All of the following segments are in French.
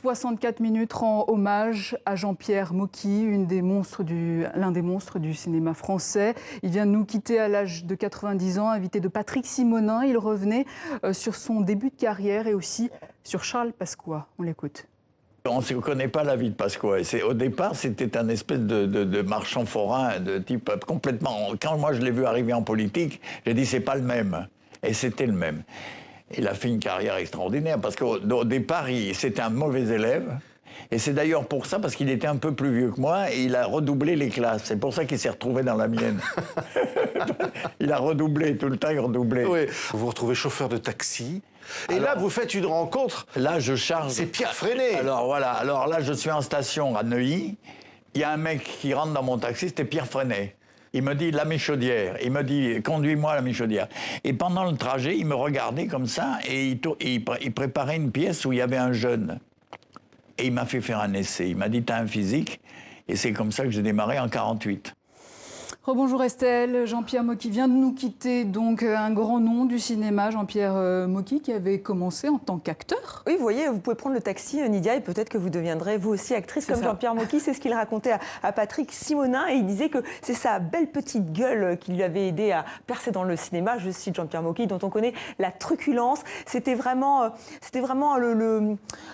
64 minutes rend hommage à Jean-Pierre Mocky, l'un des monstres du cinéma français. Il vient de nous quitter à l'âge de 90 ans, invité de Patrick Simonin. Il revenait sur son début de carrière et aussi sur Charles Pasqua. On l'écoute. On ne connaît pas la vie de Pasqua. Au départ, c'était un espèce de marchand forain, de type complètement... Quand moi je l'ai vu arriver en politique, j'ai dit c'est pas le même. Et c'était le même. Il a fait une carrière extraordinaire parce qu'au départ, c'était un mauvais élève. Et c'est d'ailleurs pour ça, parce qu'il était un peu plus vieux que moi, et il a redoublé les classes. C'est pour ça qu'il s'est retrouvé dans la mienne. Il a redoublé, tout le temps il redoublait. Oui. Vous vous retrouvez chauffeur de taxi. Et là, vous faites une rencontre. Là, je charge. C'est Pierre Freinet. Alors voilà, alors là, je suis en station à Neuilly. Il y a un mec qui rentre dans mon taxi, c'était Pierre Freinet. Il me dit la Michaudière. Il me dit conduis-moi à la Michaudière. Et pendant le trajet, il me regardait comme ça et il préparait une pièce où il y avait un jeune. Et il m'a fait faire un essai. Il m'a dit t'as un physique. Et c'est comme ça que j'ai démarré en 48. Rebonjour Estelle, Jean-Pierre Mocky vient de nous quitter, donc un grand nom du cinéma, Jean-Pierre Mocky, qui avait commencé en tant qu'acteur. Oui, vous voyez, vous pouvez prendre le taxi, Nidia, et peut-être que vous deviendrez vous aussi actrice comme Jean-Pierre Mocky. C'est ce qu'il racontait à Patrick Simonin, et il disait que c'est sa belle petite gueule qui lui avait aidé à percer dans le cinéma. Je cite Jean-Pierre Mocky, dont on connaît la truculence. C'était vraiment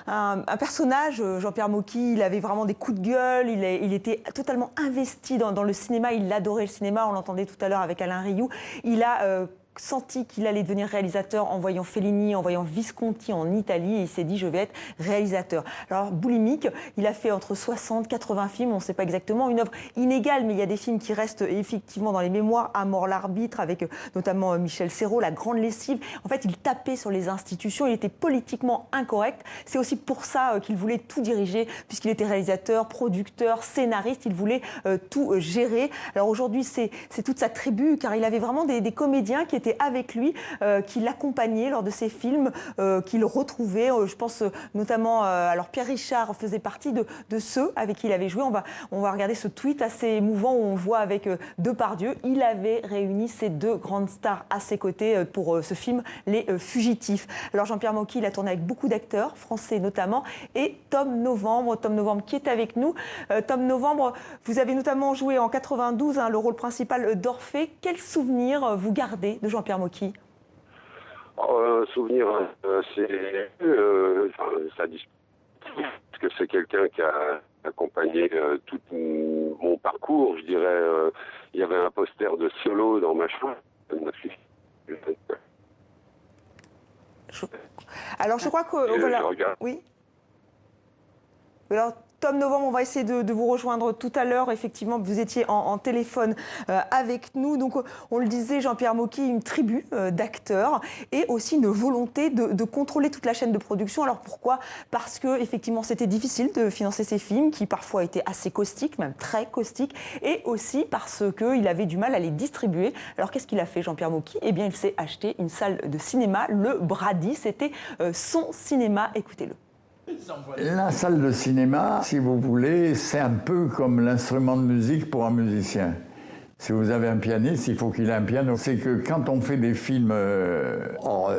un personnage, Jean-Pierre Mocky. Il avait vraiment des coups de gueule, il était totalement investi dans le cinéma, il adorait le cinéma, on l'entendait tout à l'heure avec Alain Rioux. Il a senti qu'il allait devenir réalisateur en voyant Fellini, en voyant Visconti en Italie, et il s'est dit je vais être réalisateur. Alors boulimique, il a fait entre 60 et 80 films, on ne sait pas exactement, une œuvre inégale, mais il y a des films qui restent effectivement dans les mémoires. À mort l'arbitre, avec notamment Michel Serrault, La Grande Lessive. En fait, il tapait sur les institutions, il était politiquement incorrect. C'est aussi pour ça qu'il voulait tout diriger, puisqu'il était réalisateur, producteur, scénariste, il voulait tout gérer. Alors aujourd'hui, c'est toute sa tribu, car il avait vraiment des comédiens qui étaient avec lui, qui l'accompagnaient lors de ses films, qu'il retrouvait. Je pense notamment, alors Pierre Richard faisait partie de ceux avec qui il avait joué. On va regarder ce tweet assez émouvant où on voit avec Depardieu. Il avait réuni ces deux grandes stars à ses côtés pour ce film Les Fugitifs. Alors Jean-Pierre Mocky, il a tourné avec beaucoup d'acteurs, français notamment, et Tom Novembre qui est avec nous. Tom Novembre, vous avez notamment joué en 92 le rôle principal d'Orphée. Quel souvenir vous gardez de Jean-Pierre Mocky? Souvenir, ça dit parce que c'est quelqu'un qui a accompagné tout mon parcours. Je dirais, il y avait un poster de Solo dans ma chambre. Alors je crois que voilà. Oui. Alors, Tom Novembre, on va essayer de vous rejoindre tout à l'heure. Effectivement, vous étiez en téléphone avec nous. Donc, on le disait, Jean-Pierre Mocky, une tribu d'acteurs et aussi une volonté de contrôler toute la chaîne de production. Alors, pourquoi? Parce que effectivement, c'était difficile de financer ces films qui parfois étaient assez caustiques, même très caustiques, et aussi parce qu'il avait du mal à les distribuer. Alors, qu'est-ce qu'il a fait, Jean-Pierre Mocky? Eh bien, il s'est acheté une salle de cinéma, le Brady. C'était son cinéma. Écoutez-le. La salle de cinéma, si vous voulez, c'est un peu comme l'instrument de musique pour un musicien. Si vous avez un pianiste, il faut qu'il ait un piano. C'est que quand on fait des films hors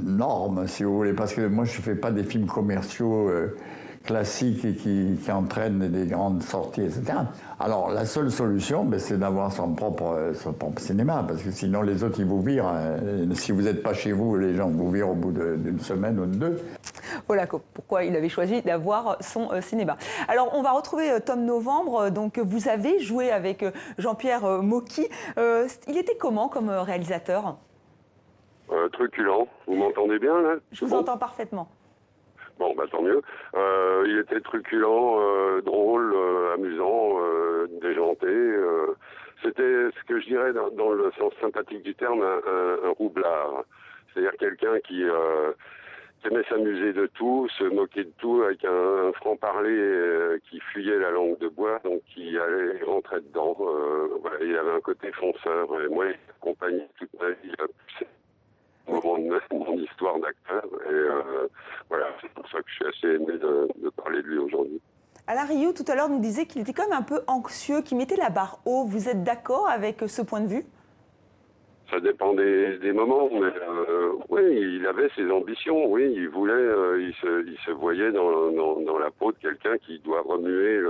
normes, si vous voulez, parce que moi je ne fais pas des films commerciaux classiques et qui entraînent des grandes sorties, etc. Alors la seule solution, c'est d'avoir son propre cinéma, parce que sinon les autres ils vous virent. Si vous n'êtes pas chez vous, les gens vous virent au bout d'une semaine ou de deux. Voilà pourquoi il avait choisi d'avoir son cinéma. Alors, on va retrouver Tom Novembre. Donc, vous avez joué avec Jean-Pierre Mocky. Il était comment comme réalisateur? Truculent. Vous m'entendez bien, là? Je vous entends parfaitement. Bon, bah tant mieux. Il était truculent, drôle, amusant, déjanté. C'était ce que je dirais, dans le sens sympathique du terme, un roublard. C'est-à-dire quelqu'un qui aimait s'amuser de tout, se moquer de tout, avec un franc-parler qui fuyait la langue de bois, donc qui allait rentrer dedans. Voilà, il avait un côté fonceur. Et moi, il accompagnait toute ma vie au moment de mon histoire d'acteur. Et voilà, c'est pour ça que je suis assez aimé de parler de lui aujourd'hui. Alain Rioux, tout à l'heure, nous disait qu'il était quand même un peu anxieux, qu'il mettait la barre haut. Vous êtes d'accord avec ce point de vue? Ça dépend des moments, mais Oui, il avait ses ambitions, oui, il voulait, il se voyait dans la peau de quelqu'un qui doit remuer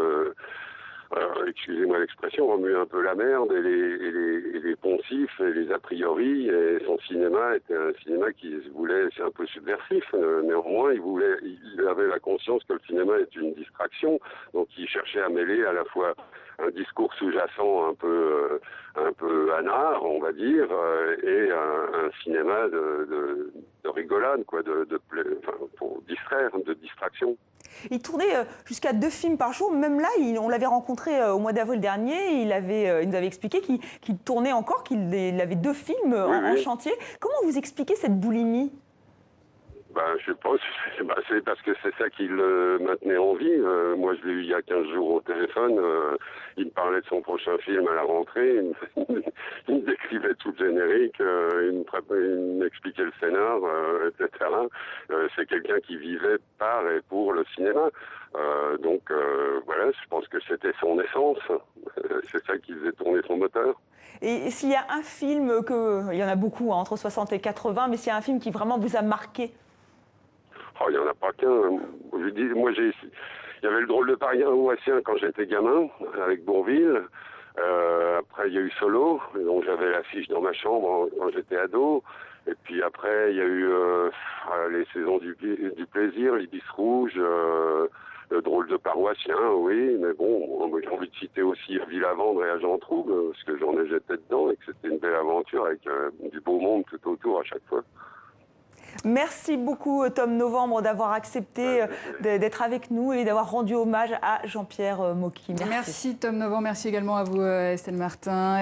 excusez-moi l'expression, remuer un peu la merde et les poncifs et les a priori. Et son cinéma était un cinéma qui se voulait, c'est un peu subversif, néanmoins, il avait la conscience que le cinéma est une distraction, donc il cherchait à mêler à la fois un discours sous-jacent un peu anard, on va dire, et un cinéma de rigolade, quoi, enfin, pour distraire, de distraction. Il tournait jusqu'à 2 films par jour. Même là, on l'avait rencontré au mois d'avril dernier. Il nous avait expliqué qu'il tournait encore, qu'il avait 2 films en chantier. Comment vous expliquez cette boulimie ? Je pense, c'est parce que c'est ça qui le maintenait en vie. Moi, je l'ai eu il y a 15 jours au téléphone. Il me parlait de son prochain film à la rentrée. Il me décrivait tout le générique. Il m'expliquait le scénar, etc. C'est quelqu'un qui vivait par et pour le cinéma. Voilà, je pense que c'était son essence. C'est ça qui faisait tourner son moteur. Et s'il y a un film, il y en a beaucoup, entre 60 et 80, mais s'il y a un film qui vraiment vous a marqué? Oh, il n'y en a pas qu'un. Il y avait le drôle de Parisien Ouassien quand j'étais gamin, avec Bourvil. Après, il y a eu Solo, donc j'avais l'affiche dans ma chambre quand j'étais ado. Et puis après, il y a eu les saisons du plaisir, l'Ibis Rouge, le drôle de Paroissien, oui. Mais bon, j'ai envie de citer aussi Villavendre et Agent Trouble, parce que j'étais dedans et que c'était une belle aventure avec du beau monde tout autour à chaque fois. Merci beaucoup Tom Novembre d'avoir accepté d'être avec nous et d'avoir rendu hommage à Jean-Pierre Mocky. Merci Tom Novembre, merci également à vous Estelle Martin.